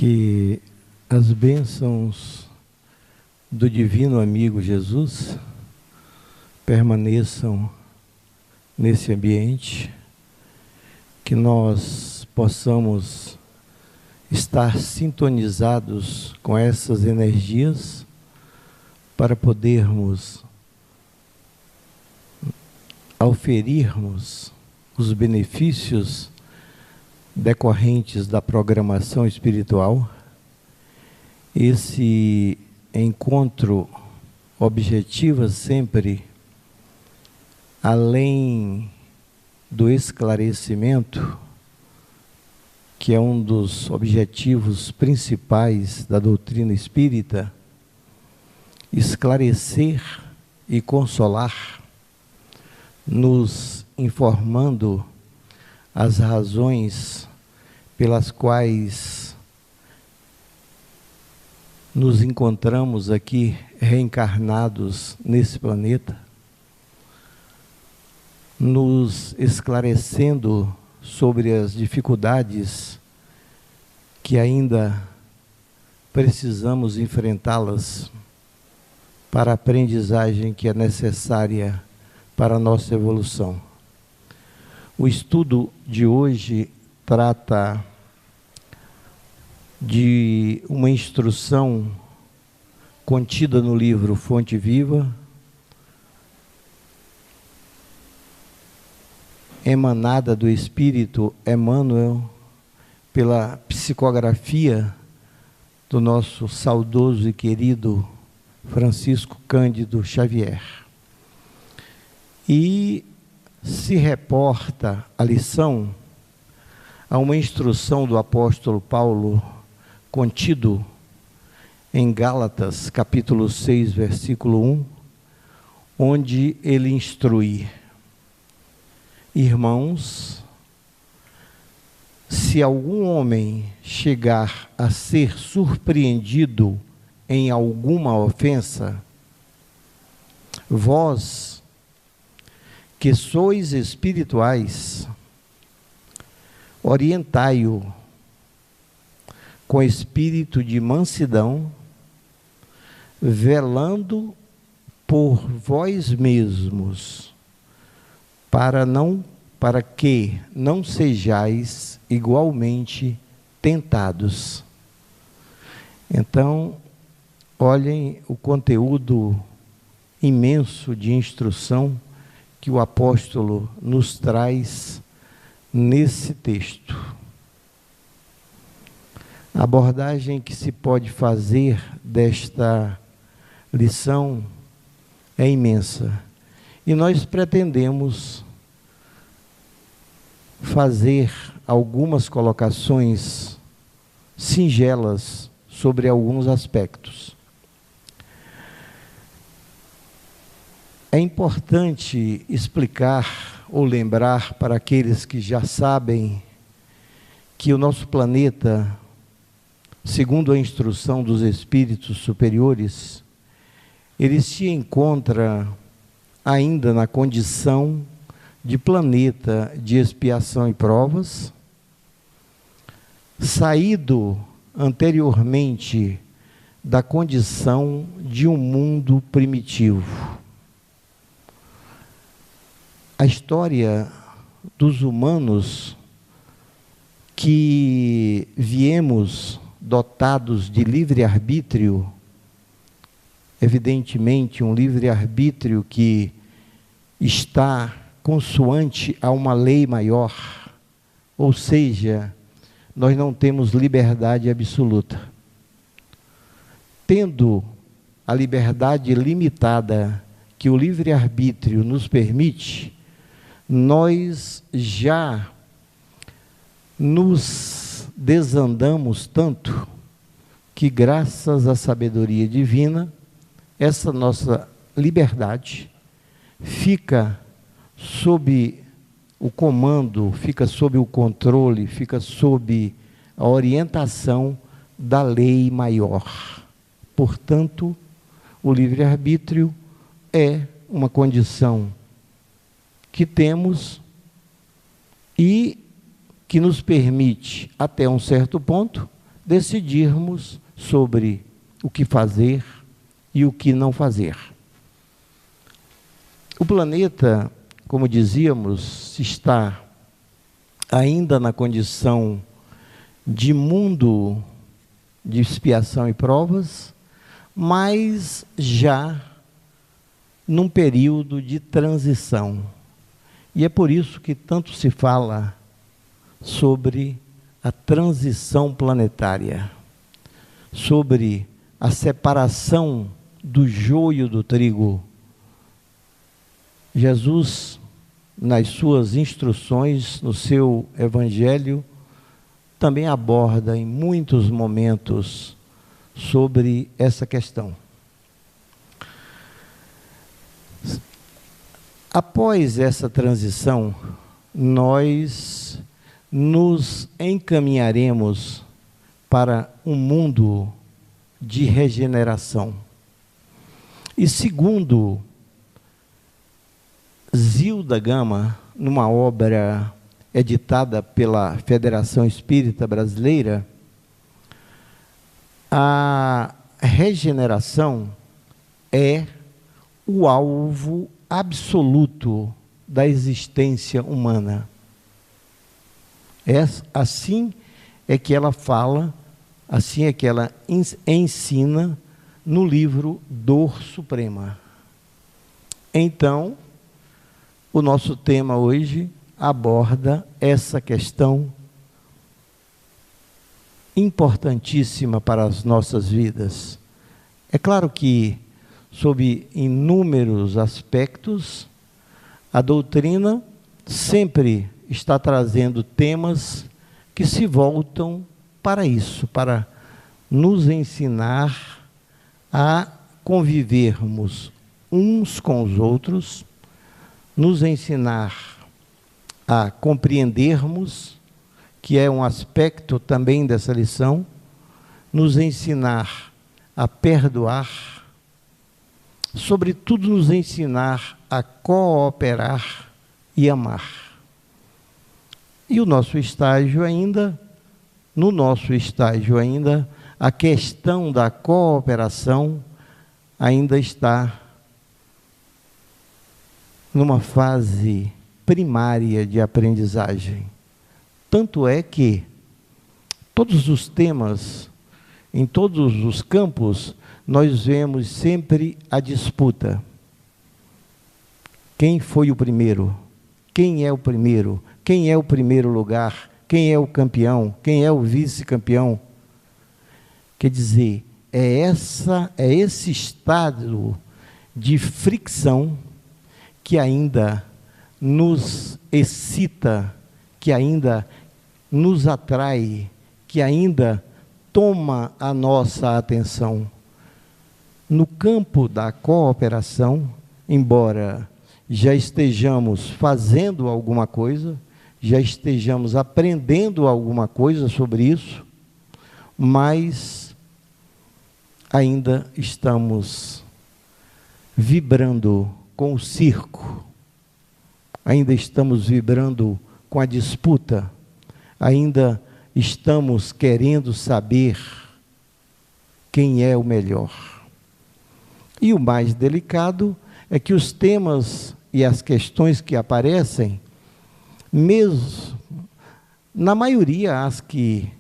Que as bênçãos do divino amigo Jesus permaneçam nesse ambiente, que nós possamos estar sintonizados com essas energias para podermos auferirmos os benefícios decorrentes da programação espiritual. Esse encontro objetiva sempre, além do esclarecimento, que é um dos objetivos principais da doutrina espírita, esclarecer e consolar, nos informando as razões pelas quais nos encontramos aqui reencarnados nesse planeta, nos esclarecendo sobre as dificuldades que ainda precisamos enfrentá-las para a aprendizagem que é necessária para a nossa evolução. O estudo de hoje trata de uma instrução contida no livro Fonte Viva, emanada do Espírito Emmanuel, pela psicografia do nosso saudoso e querido Francisco Cândido Xavier. E se reporta a lição a uma instrução do apóstolo Paulo, contido em Gálatas, capítulo 6, versículo 1, onde ele instrui: irmãos, se algum homem chegar a ser surpreendido em alguma ofensa, vós, que sois espirituais, orientai-o com espírito de mansidão, velando por vós mesmos, para que não sejais igualmente tentados. Então, olhem o conteúdo imenso de instrução que o apóstolo nos traz nesse texto. A abordagem que se pode fazer desta lição é imensa, e nós pretendemos fazer algumas colocações singelas sobre alguns aspectos. É importante explicar ou lembrar para aqueles que já sabem que o nosso planeta, segundo a instrução dos espíritos superiores, ele se encontra ainda na condição de planeta de expiação e provas, saído anteriormente da condição de um mundo primitivo. A história dos humanos que viemos dotados de livre-arbítrio, evidentemente um livre-arbítrio que está consoante a uma lei maior, ou seja, nós não temos liberdade absoluta. Tendo a liberdade limitada que o livre-arbítrio nos permite, nós já nos desandamos tanto que, graças à sabedoria divina, essa nossa liberdade fica sob o comando, fica sob o controle, fica sob a orientação da lei maior. Portanto, o livre-arbítrio é uma condição que temos e que nos permite, até um certo ponto, decidirmos sobre o que fazer e o que não fazer. O planeta, como dizíamos, está ainda na condição de mundo de expiação e provas, mas já num período de transição. E é por isso que tanto se fala sobre a transição planetária, sobre a separação do joio do trigo. Jesus, nas suas instruções, no seu evangelho, também aborda em muitos momentos sobre essa questão. Após essa transição, nós nos encaminharemos para um mundo de regeneração. E segundo Zilda Gama, numa obra editada pela Federação Espírita Brasileira, a regeneração é o alvo absoluto da existência humana. Assim é que ela fala, assim é que ela ensina no livro Dor Suprema. Então, o nosso tema hoje aborda essa questão importantíssima para as nossas vidas. É claro que, sob inúmeros aspectos, a doutrina sempre está trazendo temas que se voltam para isso, para nos ensinar a convivermos uns com os outros, nos ensinar a compreendermos, que é um aspecto também dessa lição, nos ensinar a perdoar, sobretudo nos ensinar a cooperar e amar. E o nosso estágio ainda, no nosso estágio ainda, a questão da cooperação ainda está numa fase primária de aprendizagem. Tanto é que todos os temas, em todos os campos, nós vemos sempre a disputa. Quem foi o primeiro? Quem é o primeiro? Quem é o primeiro lugar? Quem é o campeão? Quem é o vice-campeão? Quer dizer, é esse estado de fricção que ainda nos excita, que ainda nos atrai, que ainda toma a nossa atenção. No campo da cooperação, embora já estejamos fazendo alguma coisa, já estejamos aprendendo alguma coisa sobre isso, mas ainda estamos vibrando com o circo, ainda estamos vibrando com a disputa, ainda estamos querendo saber quem é o melhor. E o mais delicado é que os temas e as questões que aparecem, mesmo, na maioria, as que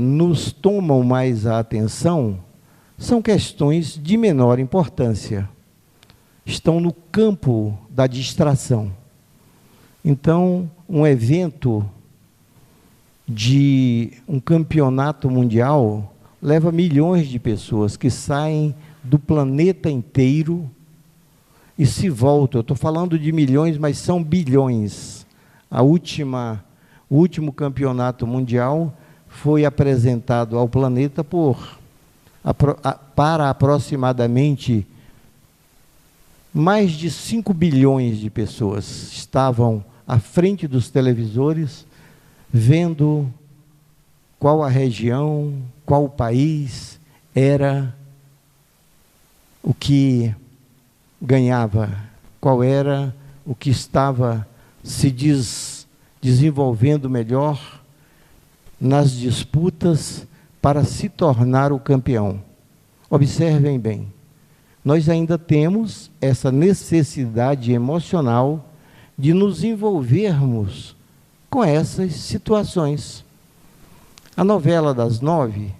nos tomam mais a atenção, são questões de menor importância. Estão no campo da distração. Então, um evento de um campeonato mundial leva milhões de pessoas que saem do planeta inteiro e se voltam. Eu estou falando de milhões, mas são bilhões. O último campeonato mundial foi apresentado ao planeta para aproximadamente mais de 5 bilhões de pessoas. Estavam à frente dos televisores, vendo qual a região, qual o país era o que ganhava, qual era o que estava se desenvolvendo melhor, nas disputas para se tornar o campeão. Observem bem, nós ainda temos essa necessidade emocional de nos envolvermos com essas situações. A novela das 9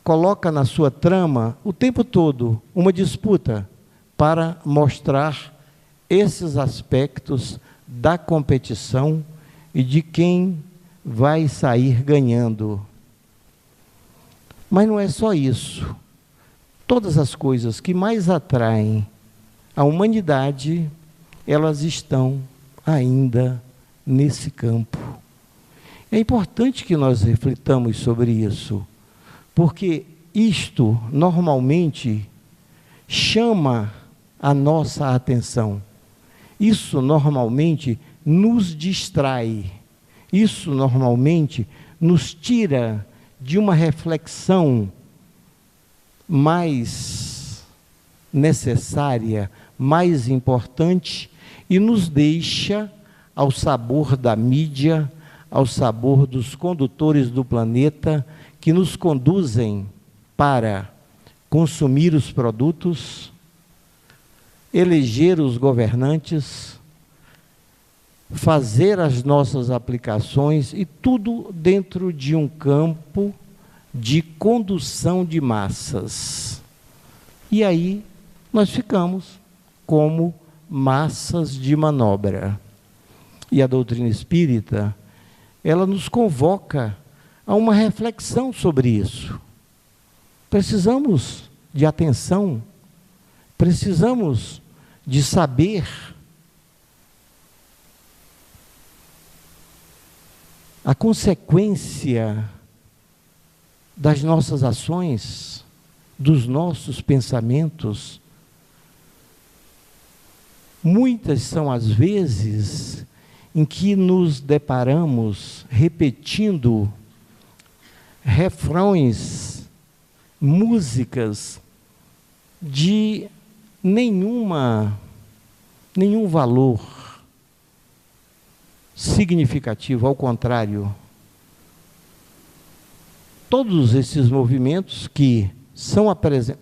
coloca na sua trama o tempo todo uma disputa para mostrar esses aspectos da competição e de quem vai sair ganhando. Mas não é só isso. Todas as coisas que mais atraem a humanidade, elas estão ainda nesse campo. É importante que nós reflitamos sobre isso, porque isto normalmente chama a nossa atenção. Isso normalmente nos distrai. Isso normalmente nos tira de uma reflexão mais necessária, mais importante, e nos deixa ao sabor da mídia, ao sabor dos condutores do planeta, que nos conduzem para consumir os produtos, eleger os governantes, fazer as nossas aplicações, e tudo dentro de um campo de condução de massas. E aí nós ficamos como massas de manobra. E a doutrina espírita, ela nos convoca a uma reflexão sobre isso. Precisamos de atenção, precisamos de saber a consequência das nossas ações, dos nossos pensamentos. Muitas são as vezes em que nos deparamos repetindo refrões, músicas de nenhum valor significativo, ao contrário. Todos esses movimentos que são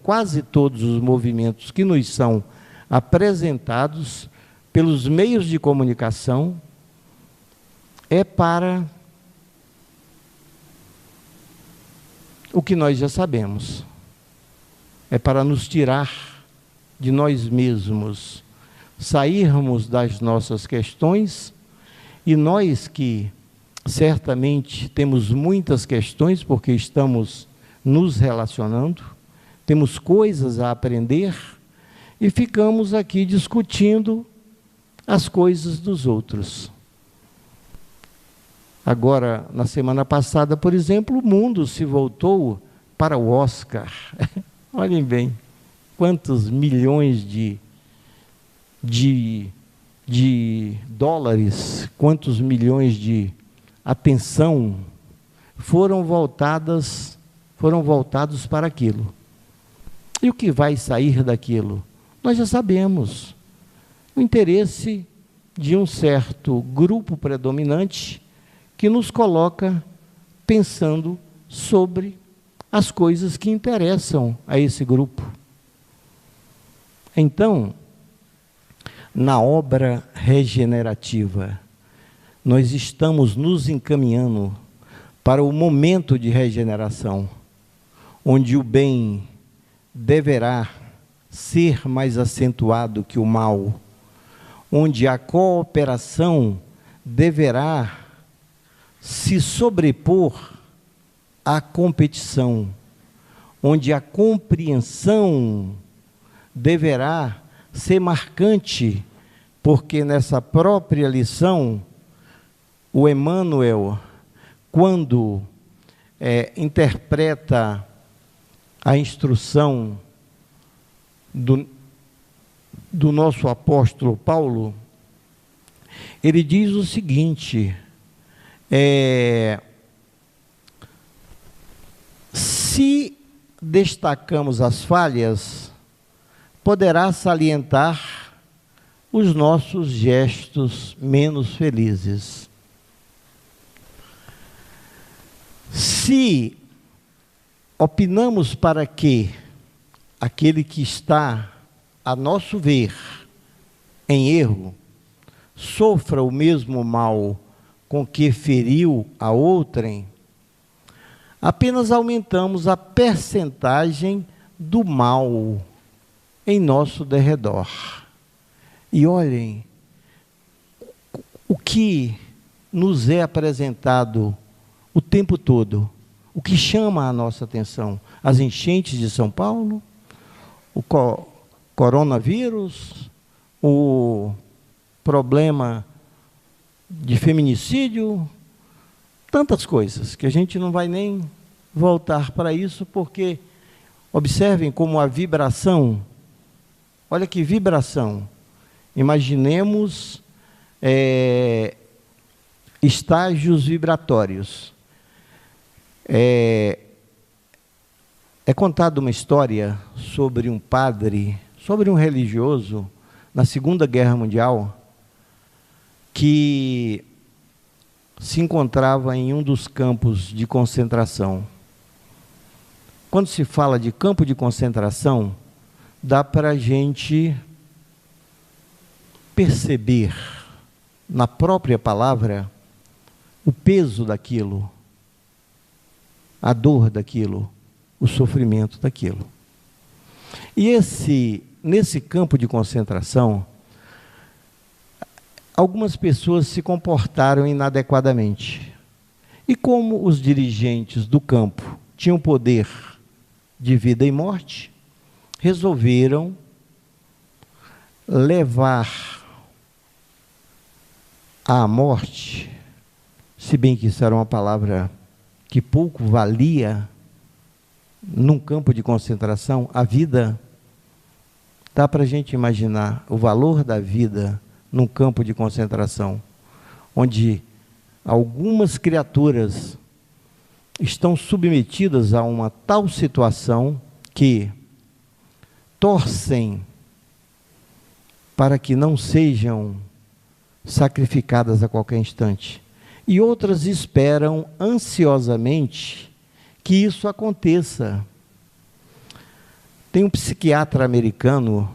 quase todos os movimentos que nos são apresentados pelos meios de comunicação, é para o que nós já sabemos. É para nos tirar de nós mesmos, sairmos das nossas questões, e nós que certamente temos muitas questões, porque estamos nos relacionando, temos coisas a aprender, e ficamos aqui discutindo as coisas dos outros. Agora, na semana passada, por exemplo, o mundo se voltou para o Oscar. Olhem bem, quantos milhões de dólares, quantos milhões de atenção foram voltados para aquilo. E o que vai sair daquilo? Nós já sabemos. O interesse de um certo grupo predominante que nos coloca pensando sobre as coisas que interessam a esse grupo. Então, na obra regenerativa, nós estamos nos encaminhando para o momento de regeneração, onde o bem deverá ser mais acentuado que o mal, onde a cooperação deverá se sobrepor à competição, onde a compreensão deverá ser marcante, porque nessa própria lição, o Emmanuel, quando interpreta a instrução do nosso apóstolo Paulo, ele diz o seguinte: se destacamos as falhas, poderá salientar os nossos gestos menos felizes. Se opinamos para que aquele que está, a nosso ver, em erro, sofra o mesmo mal com que feriu a outrem, apenas aumentamos a percentagem do mal em nosso derredor. E olhem, o que nos é apresentado o tempo todo, o que chama a nossa atenção, as enchentes de São Paulo, o coronavírus, o problema de feminicídio, tantas coisas, que a gente não vai nem voltar para isso, porque observem como a vibração, olha que vibração, imaginemos estágios vibratórios. É contada uma história sobre um padre, sobre um religioso, na Segunda Guerra Mundial, que se encontrava em um dos campos de concentração. Quando se fala de campo de concentração, dá para a gente perceber, na própria palavra, o peso daquilo, a dor daquilo, o sofrimento daquilo. E nesse campo de concentração, algumas pessoas se comportaram inadequadamente. E como os dirigentes do campo tinham poder de vida e morte, resolveram levar à morte, se bem que isso era uma palavra que pouco valia num campo de concentração, a vida, dá para a gente imaginar o valor da vida num campo de concentração, onde algumas criaturas estão submetidas a uma tal situação que torcem para que não sejam sacrificadas a qualquer instante. E outras esperam ansiosamente que isso aconteça. Tem um psiquiatra americano,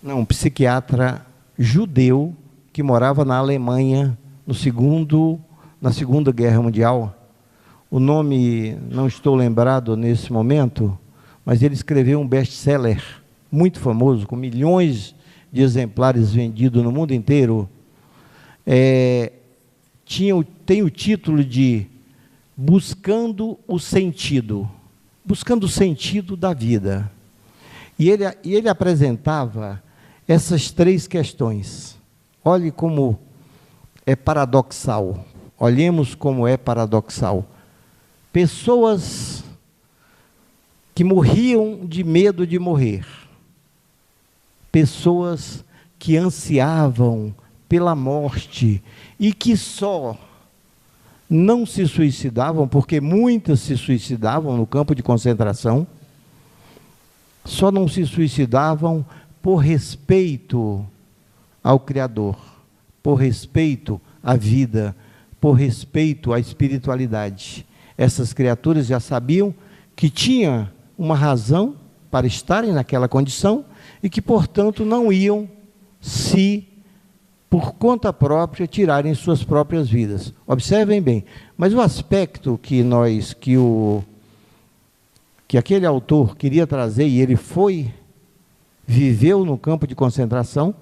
um psiquiatra judeu, que morava na Alemanha na Segunda Guerra Mundial. O nome não estou lembrado nesse momento, mas ele escreveu um best-seller muito famoso, com milhões de exemplares vendidos no mundo inteiro. Tem o título de Buscando o Sentido da Vida. E ele apresentava essas três questões. Olhe como é paradoxal. Olhemos como é paradoxal. Pessoas que morriam de medo de morrer. Pessoas que ansiavam pela morte e que só não se suicidavam, porque muitas se suicidavam no campo de concentração, só não se suicidavam por respeito ao Criador, por respeito à vida, por respeito à espiritualidade. Essas criaturas já sabiam que tinha uma razão para estarem naquela condição e que, portanto, não iam por conta própria, tirarem suas próprias vidas. Observem bem, mas o aspecto que aquele autor queria trazer, e ele viveu no campo de concentração,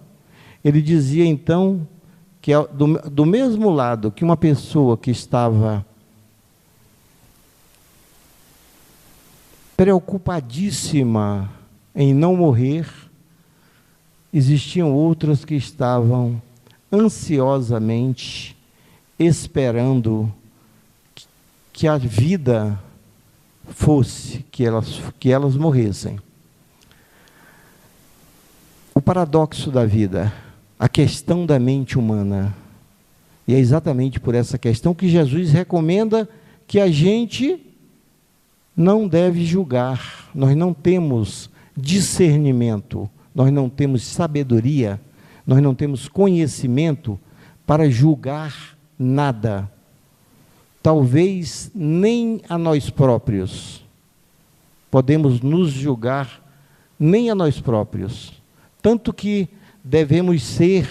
ele dizia então que do mesmo lado que uma pessoa que estava preocupadíssima em não morrer, existiam outras que estavam ansiosamente esperando que a vida fosse, que elas morressem. O paradoxo da vida, a questão da mente humana. E é exatamente por essa questão que Jesus recomenda que a gente não deve julgar. Nós não temos discernimento, nós não temos sabedoria, nós não temos conhecimento para julgar nada. talvez nem a nós próprios podemos nos julgar, nem a nós próprios. Tanto que devemos ser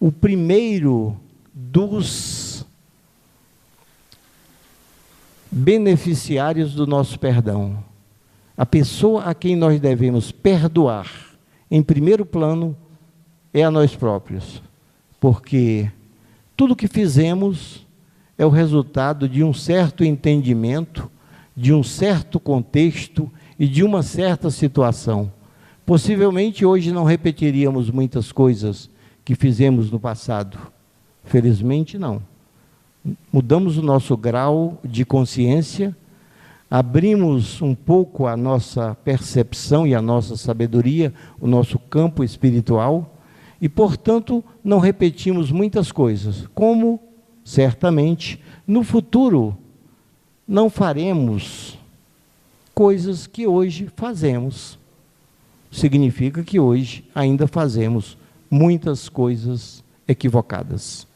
o primeiro dos beneficiários do nosso perdão. A pessoa a quem nós devemos perdoar, em primeiro plano, é a nós próprios. Porque tudo que fizemos é o resultado de um certo entendimento, de um certo contexto e de uma certa situação. Possivelmente hoje não repetiríamos muitas coisas que fizemos no passado. Felizmente não. Mudamos o nosso grau de consciência, abrimos um pouco a nossa percepção e a nossa sabedoria, o nosso campo espiritual, e, portanto, não repetimos muitas coisas, como, certamente, no futuro, não faremos coisas que hoje fazemos. Significa que hoje ainda fazemos muitas coisas equivocadas.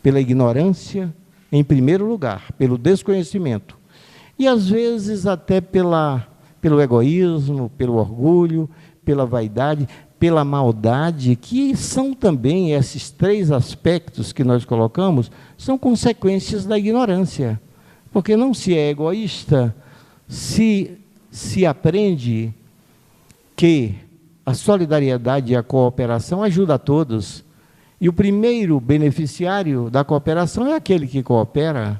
Pela ignorância, em primeiro lugar, pelo desconhecimento, e às vezes até pelo egoísmo, pelo orgulho, pela vaidade, pela maldade, que são também esses três aspectos que nós colocamos, são consequências da ignorância. Porque não se é egoísta, se aprende que a solidariedade e a cooperação ajudam a todos. E o primeiro beneficiário da cooperação é aquele que coopera.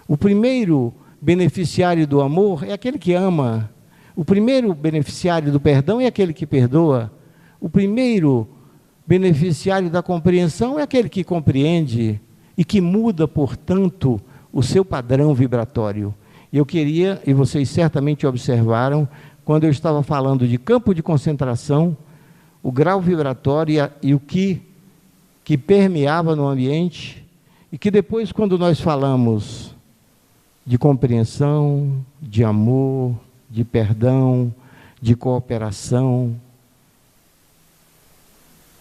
O primeiro beneficiário do amor é aquele que ama. O primeiro beneficiário do perdão é aquele que perdoa. O primeiro beneficiário da compreensão é aquele que compreende e que muda, portanto, o seu padrão vibratório. E eu queria, e vocês certamente observaram, quando eu estava falando de campo de concentração, o grau vibratório e o que permeava no ambiente, e que depois, quando nós falamos de compreensão, de amor, de perdão, de cooperação,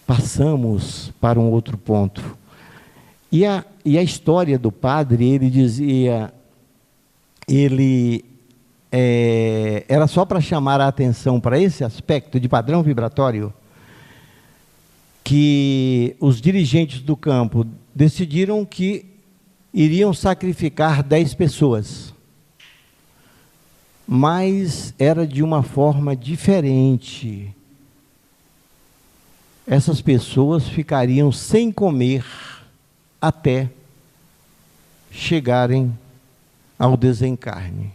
passamos para um outro ponto. E a história do padre, ele dizia, era só para chamar a atenção para esse aspecto de padrão vibratório, que os dirigentes do campo decidiram que iriam sacrificar 10 pessoas. Mas era de uma forma diferente. Essas pessoas ficariam sem comer até chegarem ao desencarne.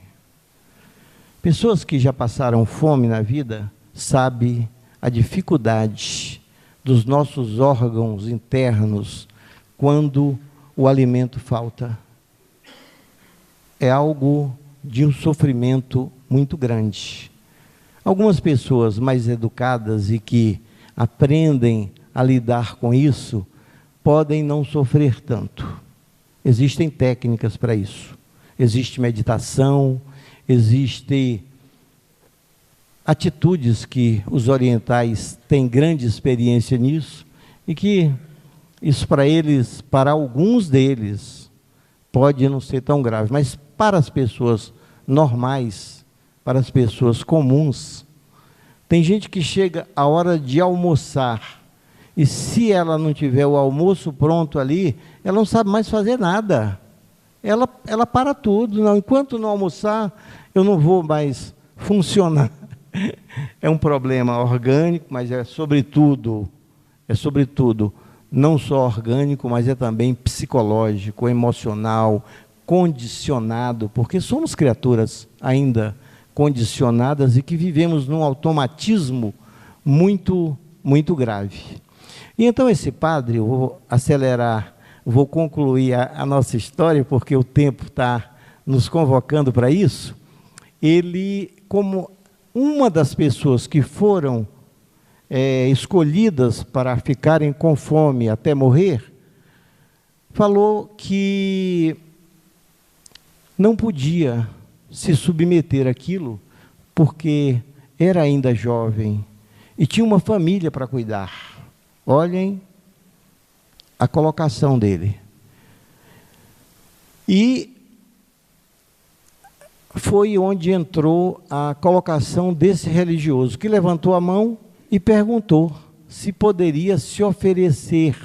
Pessoas que já passaram fome na vida sabem a dificuldade dos nossos órgãos internos quando o alimento falta. É algo de um sofrimento muito grande. Algumas pessoas mais educadas e que aprendem a lidar com isso, podem não sofrer tanto. Existem técnicas para isso. Existe meditação, existem atitudes que os orientais têm grande experiência nisso, e que isso para eles, para alguns deles, pode não ser tão grave, mas para as pessoas normais, para as pessoas comuns, tem gente que chega a hora de almoçar, e se ela não tiver o almoço pronto ali, ela não sabe mais fazer nada. Ela para tudo. Não, enquanto não almoçar, eu não vou mais funcionar. É um problema orgânico, mas é sobretudo não só orgânico, mas é também psicológico, emocional, condicionado, porque somos criaturas ainda condicionadas e que vivemos num automatismo muito, muito grave. E então esse padre, eu vou acelerar, vou concluir a nossa história, porque o tempo está nos convocando para isso. Ele, como uma das pessoas que foram escolhidas para ficarem com fome até morrer, falou que não podia se submeter àquilo, porque era ainda jovem e tinha uma família para cuidar. Olhem a colocação dele. E foi onde entrou a colocação desse religioso, que levantou a mão e perguntou se poderia se oferecer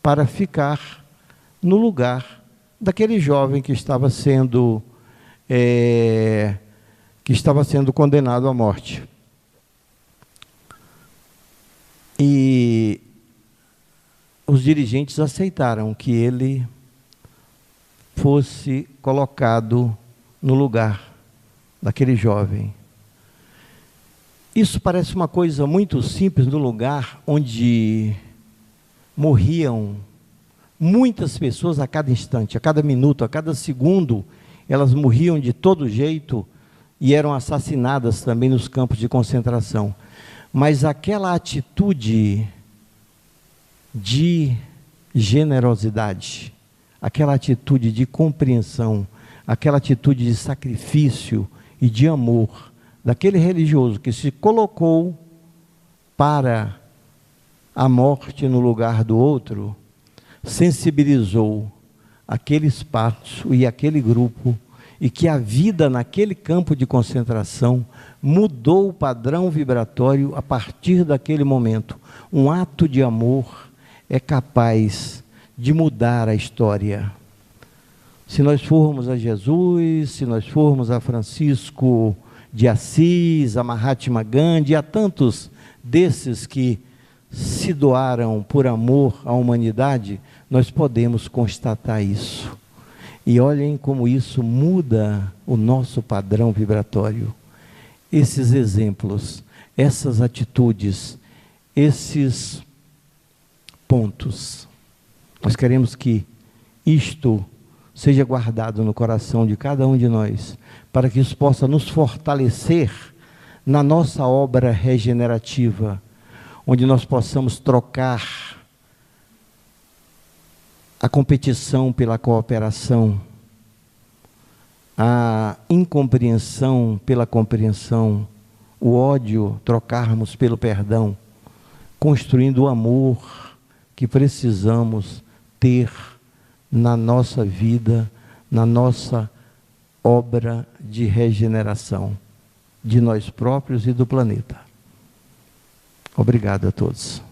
para ficar no lugar daquele jovem que estava sendo condenado à morte. E os dirigentes aceitaram que ele fosse colocado no lugar daquele jovem. Isso parece uma coisa muito simples, no lugar onde morriam muitas pessoas a cada instante, a cada minuto, a cada segundo, elas morriam de todo jeito e eram assassinadas também nos campos de concentração. Mas aquela atitude de generosidade, aquela atitude de compreensão, aquela atitude de sacrifício e de amor daquele religioso que se colocou para a morte no lugar do outro, sensibilizou aquele espaço e aquele grupo, e que a vida naquele campo de concentração mudou o padrão vibratório a partir daquele momento. Um ato de amor é capaz de mudar a história. Se nós formos a Jesus, se nós formos a Francisco de Assis, a Mahatma Gandhi, a tantos desses que se doaram por amor à humanidade, nós podemos constatar isso. E olhem como isso muda o nosso padrão vibratório. Esses exemplos, essas atitudes, esses pontos. Nós queremos que isto seja guardado no coração de cada um de nós, para que isso possa nos fortalecer na nossa obra regenerativa, onde nós possamos trocar a competição pela cooperação, a incompreensão pela compreensão, o ódio trocarmos pelo perdão, construindo o amor que precisamos ter na nossa vida, na nossa obra de regeneração de nós próprios e do planeta. Obrigado a todos.